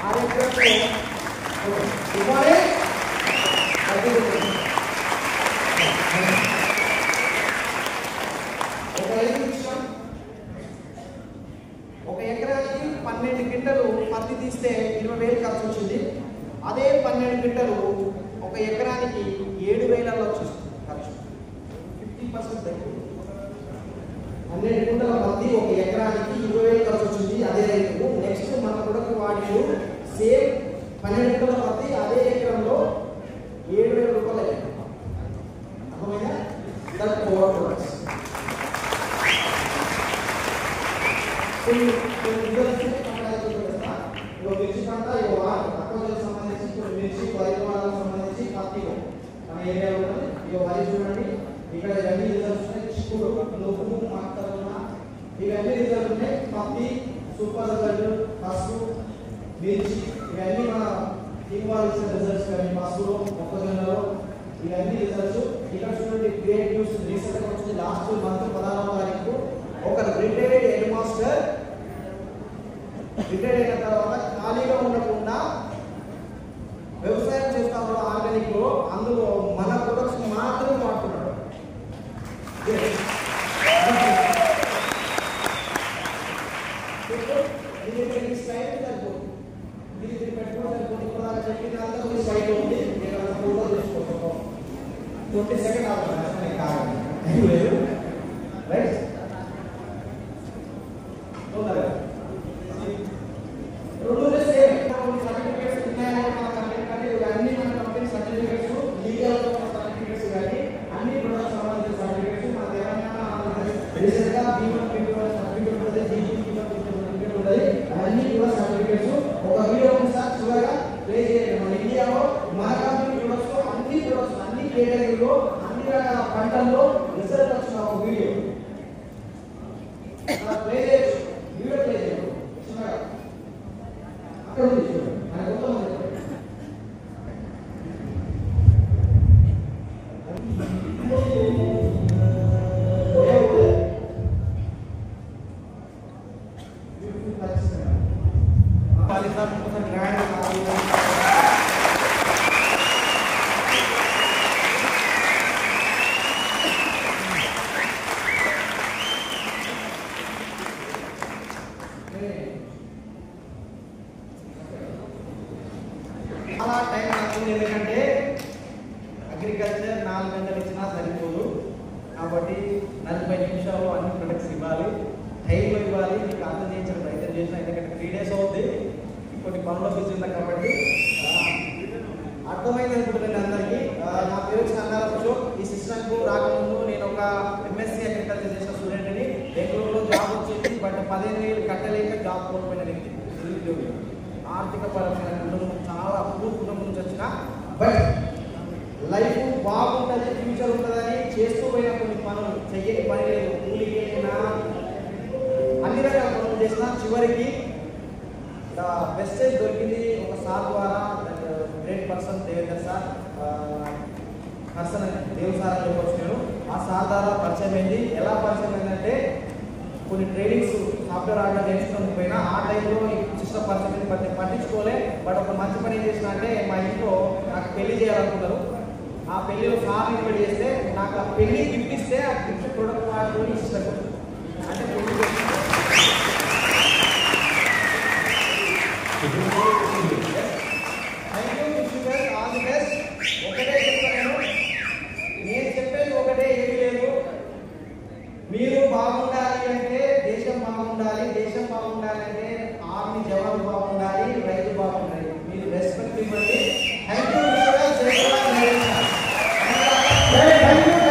ఆరోగ్యంతో ఇవ్వాలి. ఒక ఎకరానికి 12 గింటలు పత్తి తీస్తే 20,000 ఖర్చు వచ్చింది. అదే 12 గింటలు ఒక ఎకరానికి 7,000 వచ్చేస్తుంది ఖర్చు, 50% తగ్గింది. 12 గింటల పత్తి ఒక ఎకరానికి 20,000 ఖర్చు వచ్చింది అదే రైతుకు. నెక్స్ట్ మన ప్రొడక్ట్ వాడి సేమ్ 12 గింటల పత్తి అదే ఎకరంలో 7,000 రూపాయలు. అర్థమైందా? That power products. మిర్చి పంట తక్కువ సంబంధించి మిర్చి, వరి సంబంధించి పత్తి మన ఏరియాలో ఉంటుంది. వరి చూడండి, ఇక్కడ ఇవన్నీ రిజల్ట్స్ ఉన్నాయి. చిక్కుడు, నువ్వు, మక్కలున్న ఇవన్నీ రిజల్ట్ ఉన్నాయి. పత్తి, సూపర్ రిజల్ట్, పసుపు, మిర్చి ఇవన్నీ మన ఇవ్వాల్సిన రిజల్ట్స్. కానీ పసుపులో, మొక్కజొన్నలో ఇవన్నీ రిజల్ట్స్. ఇక్కడ చూడండి గ్రేట్ న్యూస్ రీసెంట్గా వచ్చింది. లాస్ట్ మంత్ 16వ తారీఖు ఒక రిటైర్డ్ హెడ్ మాస్టర్ రిటైర్డ్ అయిన తర్వాత ఖాళీగా ఉండకుండా వ్యవసాయం చేస్తా ఉన్న ఆర్గానిక్ లో అందులో మన ప్రొడక్ట్స్ మాత్రమే వాడుతున్నాడు. సైడ్ ఉంది, 20 సెకండ్ రైట్. పంటల్లో రిజల్ట్ వచ్చిన ఒక వీడియో ప్లే చేయొచ్చు, వీడియో ప్లే చేయరు అక్కడ ఉంది చూడండి. అర్థమైంది. ఎందుకంటే అగ్రికల్చర్ 4 గంటలు ఇచ్చినా సరిపోదు కాబట్టి 40 నిమిషాల్లో అన్ని ప్రొడక్ట్స్ ఇవ్వాలి, టైంలో ఇవ్వాలి. మీకు అర్థం చేయించిన ప్రయత్నం చేసిన ఎందుకంటే 3 days అవుతుంది, కొన్ని పనులు వచ్చింది కాబట్టి అర్థమైంది అనుకుంటున్నాను అందరికీ. నా పేరు చందాల అశోక్. ఈ సిస్టమ్కు రాకముందు నేను ఒక MSc అగ్రికల్చర్ చేసిన స్టూడెంట్ని. బెంగళూరులో జాబ్ వచ్చింది, బట్ 15,000 కట్టలేక జాబ్ కోల్పోయిన వ్యక్తి, నిరుద్యోగి. ఆర్థిక పరమైన కుటుంబం, చాలా పూర్ కుటుంబం నుంచి వచ్చిన, బట్ లైఫ్ బాగుంటుంది, ఫ్యూచర్ ఉంటుందని చేస్తూ పోయిన కొన్ని పనులు, చెయ్యని పని లేదు, కూలికి వెళ్ళినా అన్ని రకాల పనులు చేసిన చివరికి మెసేజ్ దొరికింది ఒక సార్ ద్వారా. Great person Devendra sir, person Dev sir అని చెప్పవచ్చు నేను. ఆ సార్ ద్వారా పరిచయం అయింది. ఎలా పరిచయం అయిందంటే కొన్ని ట్రైనింగ్స్ సాఫ్ట్వేర్ ఆర్డర్ నేర్చుకుని పోయినా ఆ టైంలో ఈ సిస్టమ్ పరిచయం పట్టించుకోలే. బట్ ఒక మంచి పని ఏం చేసిన అంటే మా ఇంట్లో నాకు పెళ్లి చేయాలనుకున్నారు. ఆ పెళ్లిలో సార్ ఇన్వైట్ చేస్తే నాకు ఆ పెళ్లి గిఫ్ట్ ఇస్తే ఆ గిఫ్ట్ ప్రొడక్ట్ వాడుకొని ఇష్టం అంటే ఒకటే చెప్తాను, నేను చెప్పేది ఒకటే, ఏమి లేదు. మీరు బాగుండాలి అంటే దేశం బాగుండాలి, దేశం బాగుండాలి అంటే ఆర్మీ జవాన్ బాగుండాలి, రైతు బాగుండాలి. మీరు రెస్పెక్ట్ ఇవ్వండి. Thank you.